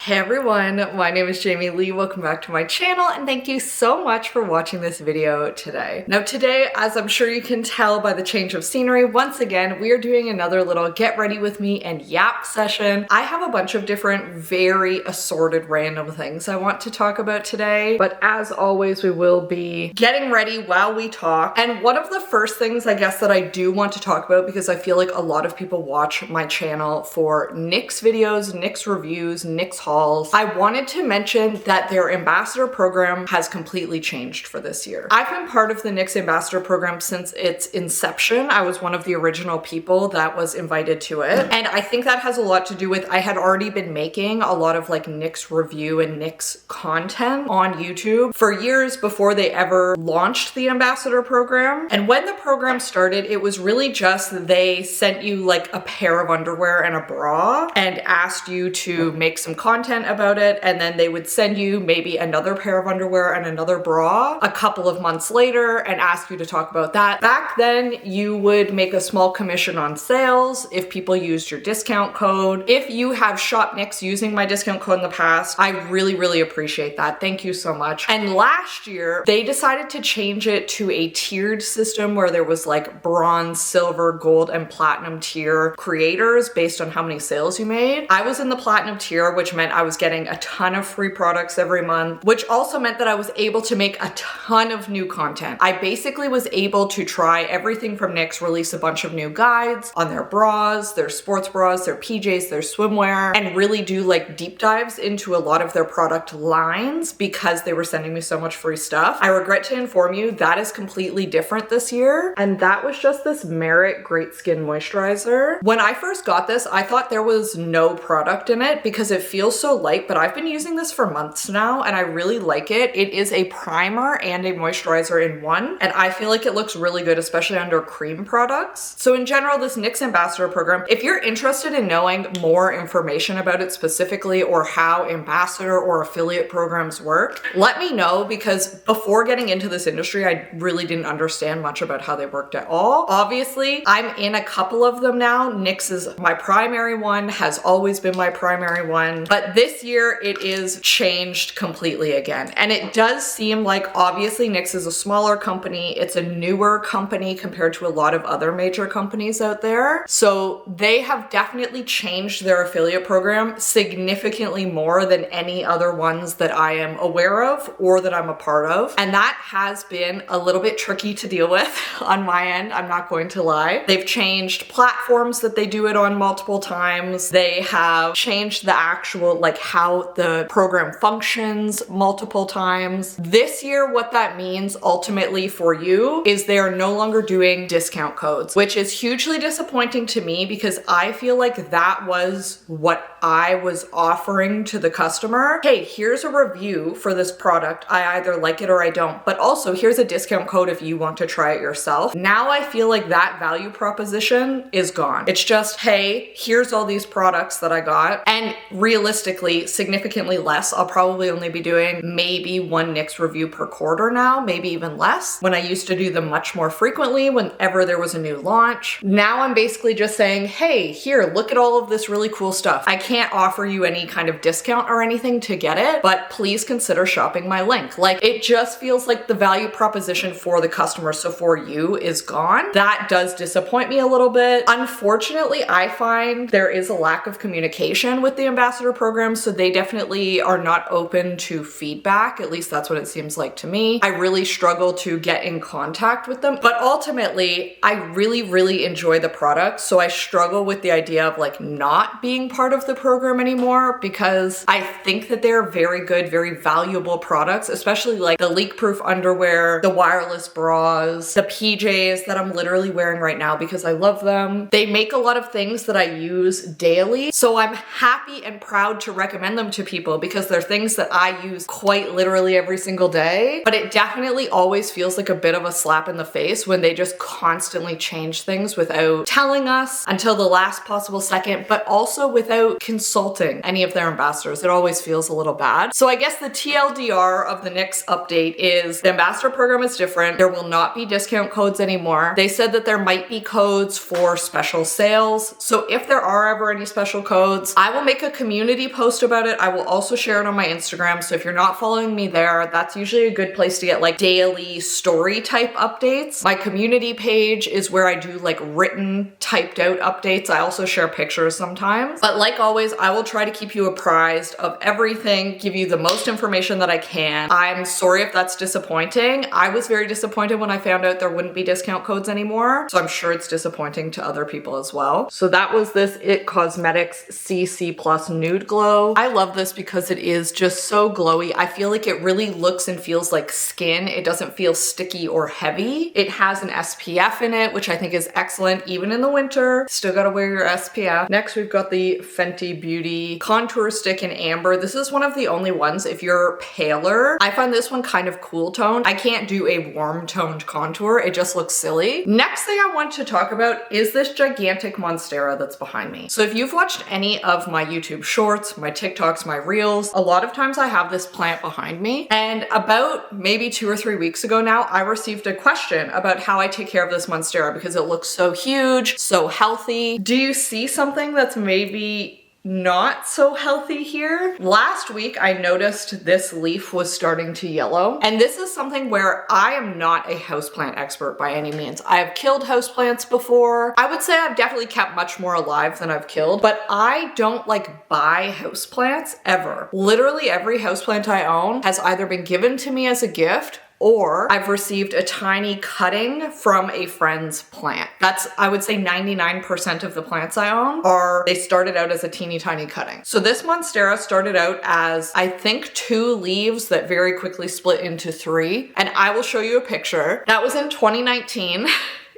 Hey everyone, my name is Jamie Lee. Welcome back to my channel and thank you so much for watching this video today. Now today, as I'm sure you can tell by the change of scenery, once again, we are doing another little get ready with me and yap session. I have a bunch of different, very assorted random things I want to talk about today, but as always, we will be getting ready while we talk. And one of the first things I guess that I do want to talk about, because I feel like a lot of people watch my channel for Knix videos, Knix reviews, Knix hauls. I wanted to mention that their ambassador program has completely changed for this year. I've been part of the Knix ambassador program since its inception. I was one of the original people that was invited to it. And I think that has a lot to do with, I had already been making a lot of like Knix review and Knix content on YouTube for years before they ever launched the ambassador program. And when the program started, it was really just they sent you like a pair of underwear and a bra and asked you to make some content about it, and then they would send you maybe another pair of underwear and another bra a couple of months later and ask you to talk about that. Back then, you would make a small commission on sales if people used your discount code. If you have shopped Knix using my discount code in the past, I really appreciate that. Thank you so much. And last year, they decided to change it to a tiered system where there was like bronze, silver, gold, and platinum tier creators based on how many sales you made. I was in the platinum tier, which meant I was getting a ton of free products every month, which also meant that I was able to make a ton of new content. I basically was able to try everything from Knix, release a bunch of new guides on their bras, their sports bras, their PJs, their swimwear, and really do like deep dives into a lot of their product lines because they were sending me so much free stuff. I regret to inform you that is completely different this year, and that was just this Merit Great Skin Moisturizer. When I first got this, I thought there was no product in it because it feels so light, but I've been using this for months now and I really like it. It is a primer and a moisturizer in one, and I feel like it looks really good, especially under cream products. So in general, this Knix ambassador program, if you're interested in knowing more information about it specifically or how ambassador or affiliate programs work, let me know, because before getting into this industry, I really didn't understand much about how they worked at all. Obviously, I'm in a couple of them now. Knix is my primary one, has always been my primary one, but this year it is changed completely again. And it does seem like obviously Knix is a smaller company. It's a newer company compared to a lot of other major companies out there. So they have definitely changed their affiliate program significantly more than any other ones that I am aware of or that I'm a part of. And that has been a little bit tricky to deal with on my end, I'm not going to lie. They've changed platforms that they do it on multiple times. They have changed the actual like how the program functions multiple times. This year, what that means ultimately for you is they are no longer doing discount codes, which is hugely disappointing to me because I feel like that was what I was offering to the customer. Hey, here's a review for this product. I either like it or I don't, but also here's a discount code if you want to try it yourself. Now I feel like that value proposition is gone. It's just, hey, here's all these products that I got, and realistically, significantly less. I'll probably only be doing maybe one Knix review per quarter now, maybe even less, when I used to do them much more frequently whenever there was a new launch. Now I'm basically just saying, hey, here, look at all of this really cool stuff. I can't offer you any kind of discount or anything to get it, but please consider shopping my link. Like, it just feels like the value proposition for the customer, so for you, is gone. That does disappoint me a little bit. Unfortunately, I find there is a lack of communication with the ambassador program, so they definitely are not open to feedback. At least that's what it seems like to me. I really struggle to get in contact with them, but ultimately, I really enjoy the product, so I struggle with the idea of like not being part of the program anymore because I think that they're very good, very valuable products, especially like the leak-proof underwear, the wireless bras, the PJs that I'm literally wearing right now because I love them. They make a lot of things that I use daily, so I'm happy and proud to recommend them to people because they're things that I use quite literally every single day, but it definitely always feels like a bit of a slap in the face when they just constantly change things without telling us until the last possible second, but also without consulting any of their ambassadors. It always feels a little bad. So I guess the TLDR of the Knix update is the ambassador program is different. There will not be discount codes anymore. They said that there might be codes for special sales. So if there are ever any special codes, I will make a community post about it. I will also share it on my Instagram. So if you're not following me there, that's usually a good place to get like daily story type updates. My community page is where I do like written, typed out updates. I also share pictures sometimes. But like always, I will try to keep you apprised of everything, give you the most information that I can. I'm sorry if that's disappointing. I was very disappointed when I found out there wouldn't be discount codes anymore. So I'm sure it's disappointing to other people as well. So that was this It Cosmetics CC Plus Nude Glow. I love this because it is just so glowy. I feel like it really looks and feels like skin. It doesn't feel sticky or heavy. It has an SPF in it, which I think is excellent even in the winter. Still gotta wear your SPF. Next, we've got the Fenty Beauty Contour Stick in Amber. This is one of the only ones, if you're paler, I find this one kind of cool toned. I can't do a warm toned contour. It just looks silly. Next thing I want to talk about is this gigantic Monstera that's behind me. So if you've watched any of my YouTube shorts, my TikToks, my reels, a lot of times I have this plant behind me. And about maybe 2 or 3 weeks ago now, I received a question about how I take care of this Monstera because it looks so huge, so healthy. Do you see something that's maybe not so healthy here? Last week, I noticed this leaf was starting to yellow. And this is something where I am not a houseplant expert by any means. I have killed houseplants before. I would say I've definitely kept much more alive than I've killed, but I don't like buy houseplants ever. Literally every houseplant I own has either been given to me as a gift or I've received a tiny cutting from a friend's plant. That's, I would say 99% of the plants I own they started out as a teeny tiny cutting. So this Monstera started out as, I think, 2 leaves that very quickly split into 3. And I will show you a picture. That was in 2019.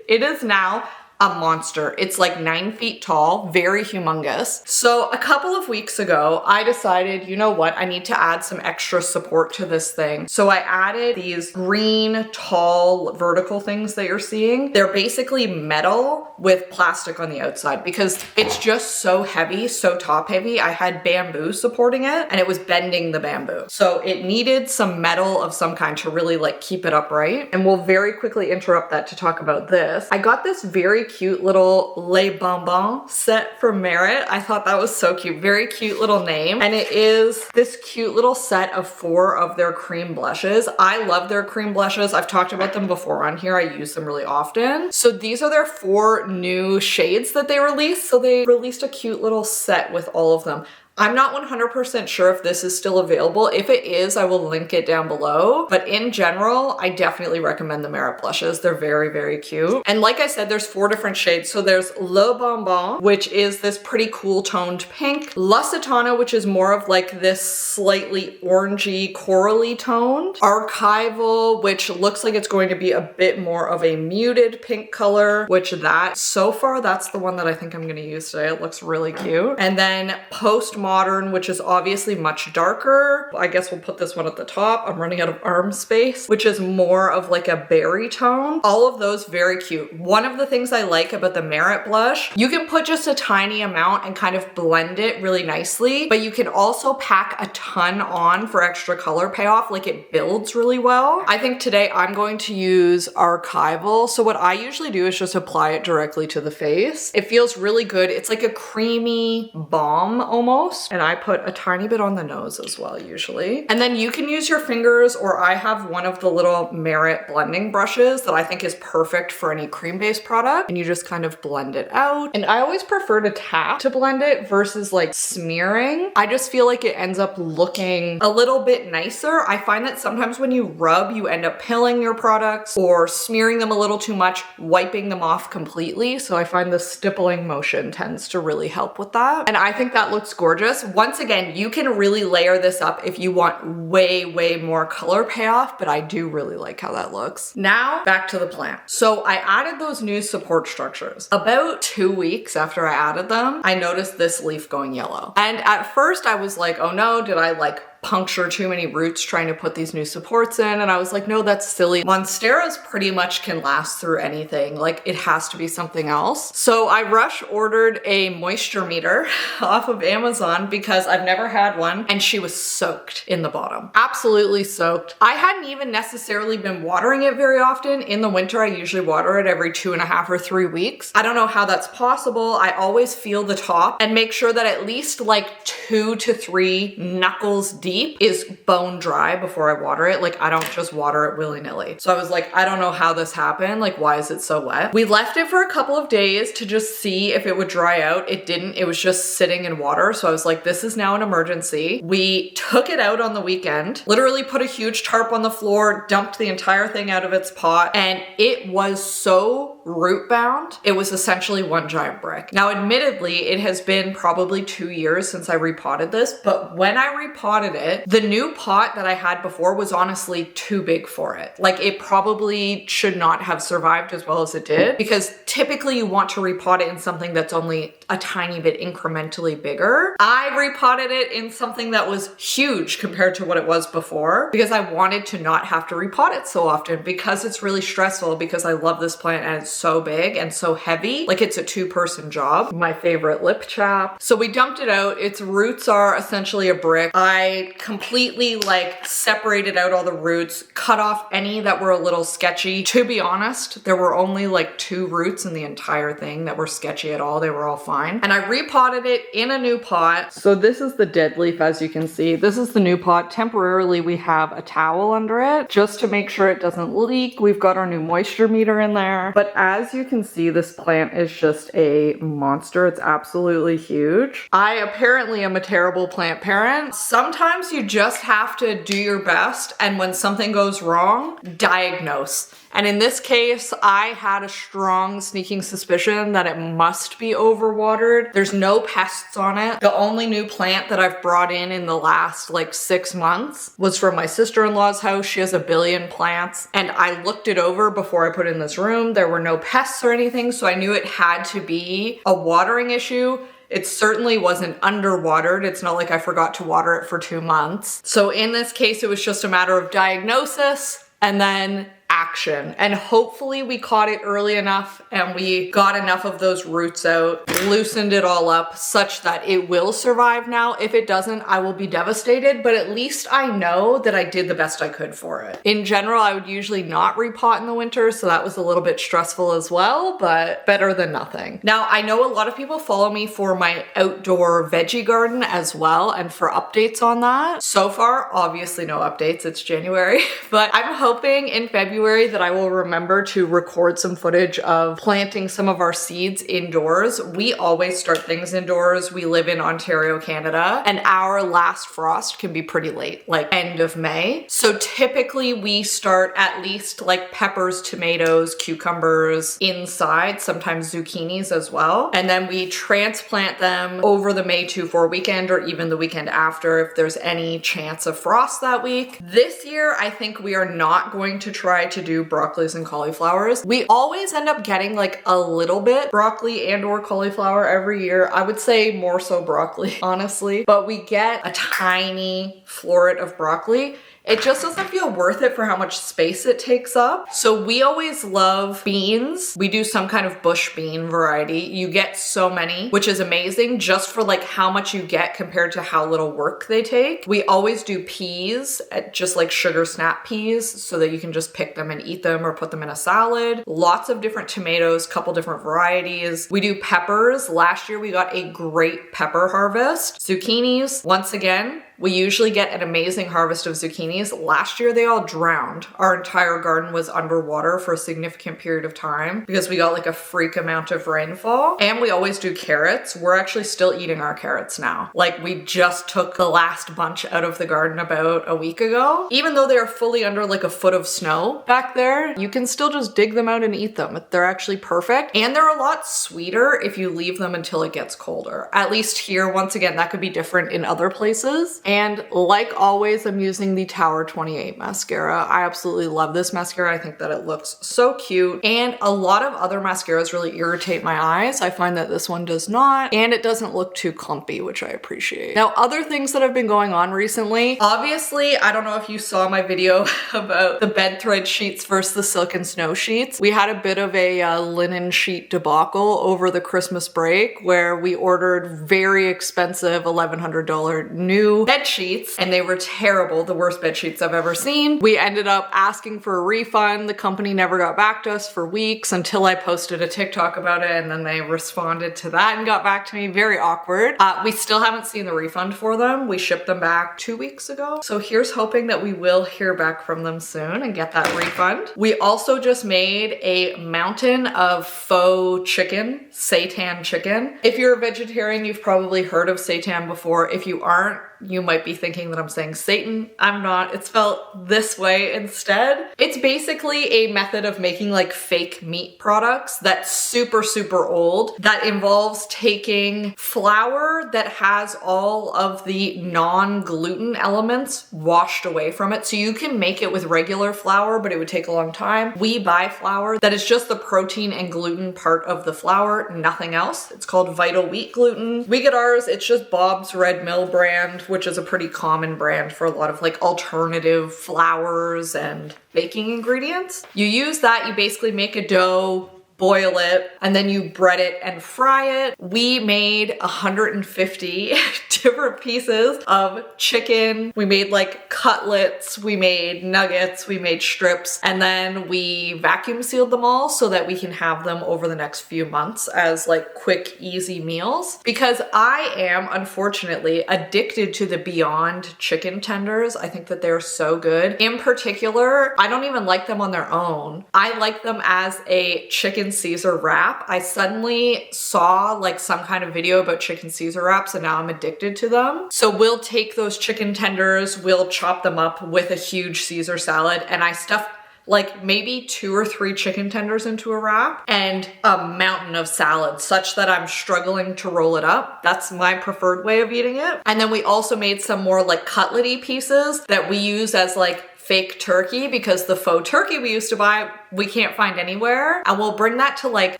It is now a monster. It's like 9 feet tall, very humongous. So a couple of weeks ago, I decided, you know what, I need to add some extra support to this thing. So I added these green, tall, vertical things that you're seeing. They're basically metal with plastic on the outside because it's just so heavy, so top heavy. I had bamboo supporting it and it was bending the bamboo. So it needed some metal of some kind to really like keep it upright. And we'll very quickly interrupt that to talk about this. I got this very cute little Les Bonbons set from Merit. I thought that was so cute. Very cute little name. And it is this cute little set of 4 of their cream blushes. I love their cream blushes. I've talked about them before on here. I use them really often. So these are their 4 new shades that they released. So they released a cute little set with all of them. I'm not 100% sure if this is still available. If it is, I will link it down below. But in general, I definitely recommend the Merit blushes. They're very, very cute. And like I said, there's 4 different shades. So there's Le Bonbon, which is this pretty cool toned pink. La Seitan, which is more of like this slightly orangey, corally toned. Archival, which looks like it's going to be a bit more of a muted pink color, which so far, that's the one that I think I'm gonna use today. It looks really cute. And then Postmodern, which is obviously much darker. I guess we'll put this one at the top. I'm running out of arm space, which is more of like a berry tone. All of those very cute. One of the things I like about the Merit blush, you can put just a tiny amount and kind of blend it really nicely, but you can also pack a ton on for extra color payoff. Like it builds really well. I think today I'm going to use Archival. So what I usually do is just apply it directly to the face. It feels really good. It's like a creamy balm almost. And I put a tiny bit on the nose as well usually. And then you can use your fingers, or I have one of the little Merit blending brushes that I think is perfect for any cream-based product. And you just kind of blend it out. And I always prefer to tap to blend it versus like smearing. I just feel like it ends up looking a little bit nicer. I find that sometimes when you rub, you end up pilling your products or smearing them a little too much, wiping them off completely. So I find the stippling motion tends to really help with that. And I think that looks gorgeous. Once again, you can really layer this up if you want way, way more color payoff, but I do really like how that looks. Now, back to the plant. So I added those new support structures. About 2 weeks after I added them, I noticed this leaf going yellow. And at first I was like, oh no, did I like puncture too many roots trying to put these new supports in. And I was like, no, that's silly. Monsteras pretty much can last through anything. Like, it has to be something else. So I rush ordered a moisture meter off of Amazon because I've never had one, and she was soaked in the bottom. Absolutely soaked. I hadn't even necessarily been watering it very often. In the winter, I usually water it every 2.5 or 3 weeks. I don't know how that's possible. I always feel the top and make sure that at least like 2 to 3 knuckles deep is bone dry before I water it. Like, I don't just water it willy-nilly. So I was like, I don't know how this happened. Like, why is it so wet? We left it for a couple of days to just see if it would dry out. It didn't. It was just sitting in water. So I was like, this is now an emergency. We took it out on the weekend, literally put a huge tarp on the floor, dumped the entire thing out of its pot, and it was so root bound. It was essentially one giant brick. Now, admittedly, it has been probably 2 years since I repotted this, but when I repotted it, the new pot that I had before was honestly too big for it. Like, it probably should not have survived as well as it did, because typically you want to repot it in something that's only a tiny bit incrementally bigger. I repotted it in something that was huge compared to what it was before, because I wanted to not have to repot it so often, because it's really stressful, because I love this plant and it's so big and so heavy. Like, it's a 2-person job. My favorite lip chap. So we dumped it out. Its roots are essentially a brick. I completely like separated out all the roots, cut off any that were a little sketchy. To be honest, there were only like 2 roots in the entire thing that were sketchy at all. They were all fine. And I repotted it in a new pot. So this is the dead leaf, as you can see. This is the new pot. Temporarily, we have a towel under it just to make sure it doesn't leak. We've got our new moisture meter in there. But as you can see, this plant is just a monster. It's absolutely huge. I apparently am a terrible plant parent. Sometimes you just have to do your best, and when something goes wrong, diagnose. And in this case, I had a strong sneaking suspicion that it must be overwatered. There's no pests on it. The only new plant that I've brought in the last like 6 months was from my sister-in-law's house. She has a billion plants, and I looked it over before I put it in this room. There were no pests or anything, so I knew it had to be a watering issue. It certainly wasn't underwatered. It's not like I forgot to water it for 2 months. So in this case, it was just a matter of diagnosis and then action. And hopefully we caught it early enough and we got enough of those roots out, loosened it all up such that it will survive now. If it doesn't, I will be devastated, but at least I know that I did the best I could for it. In general, I would usually not repot in the winter, so that was a little bit stressful as well, but better than nothing. Now, I know a lot of people follow me for my outdoor veggie garden as well and for updates on that. So far, obviously no updates, it's January, but I'm hoping in February that I will remember to record some footage of planting some of our seeds indoors. We always start things indoors. We live in Ontario, Canada, and our last frost can be pretty late, like end of May. So typically we start at least like peppers, tomatoes, cucumbers inside, sometimes zucchinis as well. And then we transplant them over the May 2-4 weekend or even the weekend after if there's any chance of frost that week. This year, I think we are not going to try to do broccolis and cauliflowers. We always end up getting like a little bit broccoli and or cauliflower every year. I would say more so broccoli, honestly, but we get a tiny floret of broccoli. It just doesn't feel worth it for how much space it takes up. So we always love beans. We do some kind of bush bean variety. You get so many, which is amazing just for like how much you get compared to how little work they take. We always do peas, just like sugar snap peas, so that you can just pick them and eat them or put them in a salad. Lots of different tomatoes, couple different varieties. We do peppers. Last year we got a great pepper harvest. Zucchinis, once again, we usually get an amazing harvest of zucchinis. Last year, they all drowned. Our entire garden was underwater for a significant period of time because we got like a freak amount of rainfall. And we always do carrots. We're actually still eating our carrots now. Like, we just took the last bunch out of the garden about a week ago. Even though they are fully under like a foot of snow back there, you can still just dig them out and eat them. They're actually perfect. And they're a lot sweeter if you leave them until it gets colder. At least here, once again, that could be different in other places. And like always, I'm using the Tower 28 mascara. I absolutely love this mascara. I think that it looks so cute. And a lot of other mascaras really irritate my eyes. I find that this one does not, and it doesn't look too clumpy, which I appreciate. Now, other things that have been going on recently, obviously, I don't know if you saw my video about the bed thread sheets versus the silk and snow sheets. We had a bit of a linen sheet debacle over the Christmas break where we ordered very expensive $1,100 new bed sheets and they were terrible, the worst bed sheets I've ever seen. We ended up asking for a refund. The company never got back to us for weeks until I posted a TikTok about it, and then they responded to that and got back to me. Very awkward. We still haven't seen the refund for them. We shipped them back 2 weeks ago. So here's hoping that we will hear back from them soon and get that refund. We also just made a mountain of faux chicken, seitan chicken. If you're a vegetarian, you've probably heard of seitan before. If you aren't, you might be thinking that I'm saying Satan. I'm not. It's spelled this way instead. It's basically a method of making like fake meat products that's super, super old, that involves taking flour that has all of the non-gluten elements washed away from it. So you can make it with regular flour, but it would take a long time. We buy flour that is just the protein and gluten part of the flour, nothing else. It's called Vital Wheat Gluten. We get ours, it's just Bob's Red Mill brand, which is a pretty common brand for a lot of like alternative flours and baking ingredients. You use that, you basically make a dough, boil it, and then you bread it and fry it. We made 150 different pieces of chicken. We made like cutlets, we made nuggets, we made strips, and then we vacuum sealed them all so that we can have them over the next few months as like quick, easy meals. Because I am, unfortunately, addicted to the Beyond chicken tenders. I think that they're so good. In particular, I don't even like them on their own. I like them as a chicken Caesar wrap. I suddenly saw like some kind of video about chicken Caesar wraps and now I'm addicted to them. So we'll take those chicken tenders, we'll chop them up with a huge Caesar salad, and I stuff like maybe 2 or 3 chicken tenders into a wrap and a mountain of salad such that I'm struggling to roll it up. That's my preferred way of eating it. And then we also made some more like cutlet-y pieces that we use as like fake turkey, because the faux turkey we used to buy, we can't find anywhere. And we'll bring that to like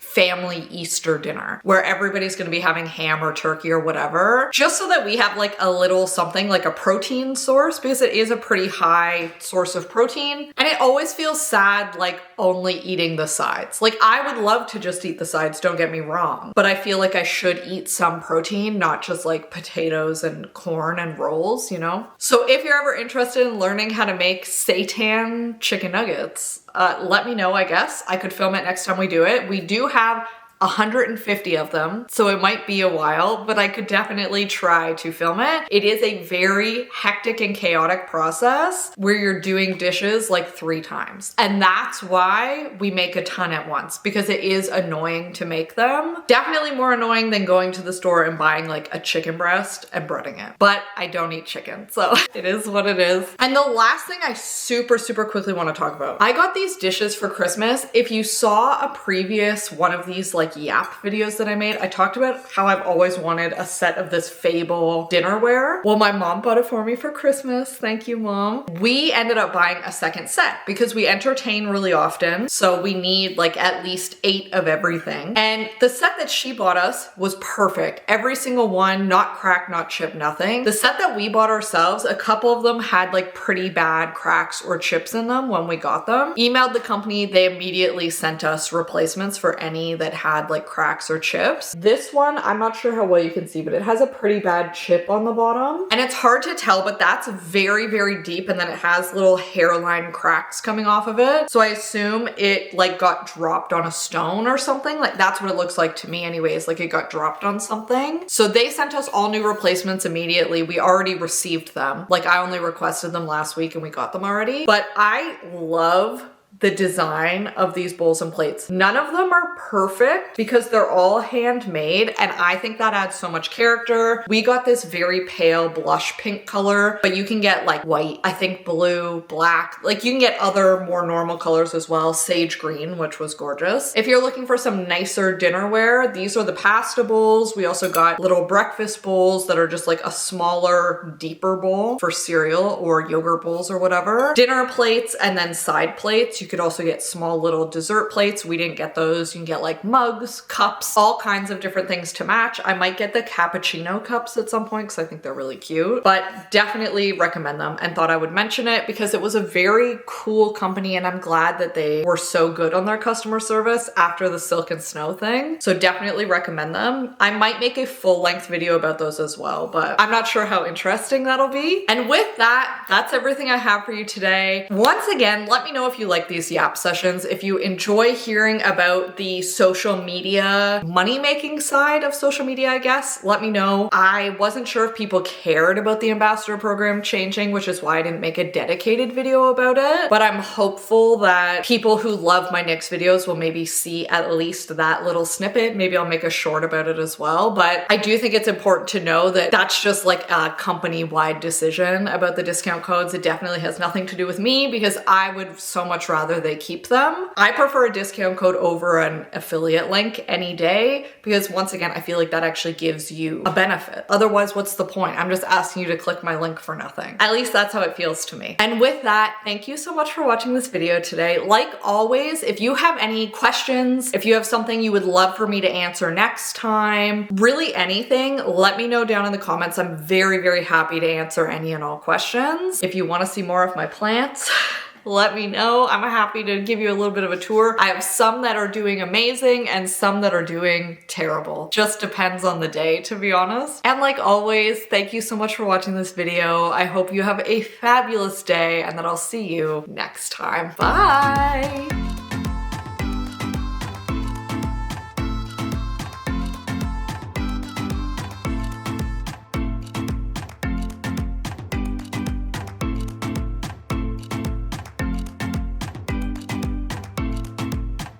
family Easter dinner where everybody's gonna be having ham or turkey or whatever, just so that we have like a little something, like a protein source, because it is a pretty high source of protein. And it always feels sad like only eating the sides. Like I would love to just eat the sides, don't get me wrong, but I feel like I should eat some protein, not just like potatoes and corn and rolls, you know? So if you're ever interested in learning how to make seitan chicken nuggets, let me know, I guess. I could film it next time we do it. We do have 150 of them, so it might be a while, but I could definitely try to film it. It is a very hectic and chaotic process where you're doing dishes like 3 times. And that's why we make a ton at once, because it is annoying to make them. Definitely more annoying than going to the store and buying like a chicken breast and breading it. But I don't eat chicken, so it is what it is. And the last thing I super quickly want to talk about. I got these dishes for Christmas. If you saw a previous one of these like Yap videos that I made, I talked about how I've always wanted a set of this Fable dinnerware. Well, my mom bought it for me for Christmas. Thank you, Mom. We ended up buying a second set because we entertain really often. So we need like at least 8 of everything. And the set that she bought us was perfect. Every single one, not cracked, not chipped, nothing. The set that we bought ourselves, a couple of them had like pretty bad cracks or chips in them when we got them. Emailed the company, they immediately sent us replacements for any that had like cracks or chips. This one, I'm not sure how well you can see, but it has a pretty bad chip on the bottom. And it's hard to tell, but that's very deep, and then it has little hairline cracks coming off of it. So I assume it like got dropped on a stone or something. Like that's what it looks like to me anyways, like it got dropped on something. So they sent us all new replacements immediately. We already received them. Like I only requested them last week and we got them already. But I love the design of these bowls and plates. None of them are perfect because they're all handmade, and I think that adds so much character. We got this very pale blush pink color, but you can get like white, I think blue, black, like you can get other more normal colors as well. Sage green, which was gorgeous. If you're looking for some nicer dinnerware, these are the pasta bowls. We also got little breakfast bowls that are just like a smaller, deeper bowl for cereal or yogurt bowls or whatever. Dinner plates and then side plates. You could also get small little dessert plates. We didn't get those. You can get like mugs, cups, all kinds of different things to match. I might get the cappuccino cups at some point because I think they're really cute, but definitely recommend them and thought I would mention it because it was a very cool company, and I'm glad that they were so good on their customer service after the Silk and Snow thing. So definitely recommend them. I might make a full-length video about those as well, but I'm not sure how interesting that'll be. And with that, that's everything I have for you today. Once again, let me know if you like these Yap sessions. If you enjoy hearing about the social media, money-making side of social media, I guess, let me know. I wasn't sure if people cared about the ambassador program changing, which is why I didn't make a dedicated video about it. But I'm hopeful that people who love my Knix videos will maybe see at least that little snippet. Maybe I'll make a short about it as well. But I do think it's important to know that that's just like a company-wide decision about the discount codes. It definitely has nothing to do with me because I would so much rather they keep them. I prefer a discount code over an affiliate link any day because once again, I feel like that actually gives you a benefit. Otherwise, what's the point? I'm just asking you to click my link for nothing. At least that's how it feels to me. And with that, thank you so much for watching this video today. Like always, if you have any questions, if you have something you would love for me to answer next time, really anything, let me know down in the comments. I'm very, very happy to answer any and all questions. If you want to see more of my plants, let me know. I'm happy to give you a little bit of a tour. I have some that are doing amazing and some that are doing terrible. Just depends on the day, to be honest. And like always, thank you so much for watching this video. I hope you have a fabulous day and that I'll see you next time. Bye!